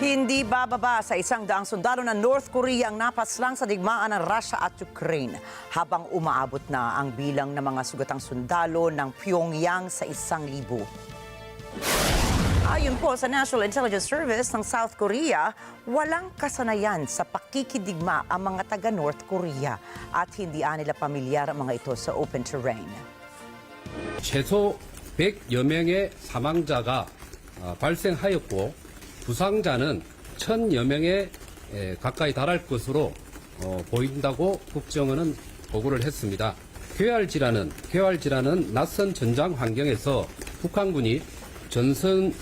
Hindi bababa sa 100 sundalo ng North Korea ang napaslang sa digmaan ng Russia at Ukraine habang umaabot na ang bilang ng mga sugatang sundalo ng Pyongyang sa 1,000. Ayon po sa National Intelligence Service ng South Korea, walang kasanayan sa pakikidigma ang mga taga North Korea at hindi nila pamilyar ang mga ito sa open terrain. 최소 100여 명의 사망자가 발생하였고 부상자는 1,000여 명에 가까이 달할 것으로 보인다고 국정원은 보고를 했습니다. 쾌활지라는 낯선 전장 환경에서 북한군이 전선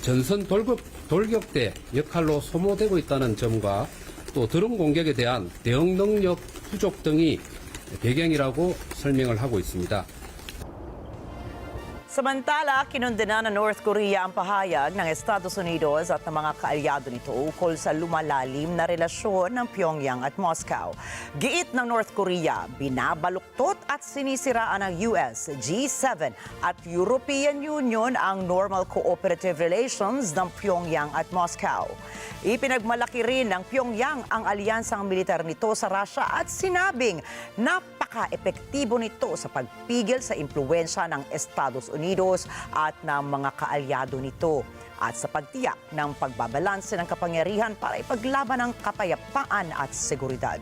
돌격대 역할로 소모되고 있다는 점과 또 드론 공격에 대한 대응 능력 부족 등이 배경이라고 설명을 하고 있습니다. Samantala, kinundena ng North Korea ang pahayag ng Estados Unidos at ng mga kaalyado nito ukol sa lumalalim na relasyon ng Pyongyang at Moscow. Giit ng North Korea, binabaluktot at sinisiraan ng US, G7 at European Union ang normal cooperative relations ng Pyongyang at Moscow. Ipinagmalaki rin ng Pyongyang ang alyansang militar nito sa Russia at sinabing napaka-epektibo nito sa pagpigil sa impluwensya ng Estados Unidos at ng mga kaalyado nito at sa pagtiyak ng pagbabalanse ng kapangyarihan para ipaglaban ang kapayapaan at seguridad.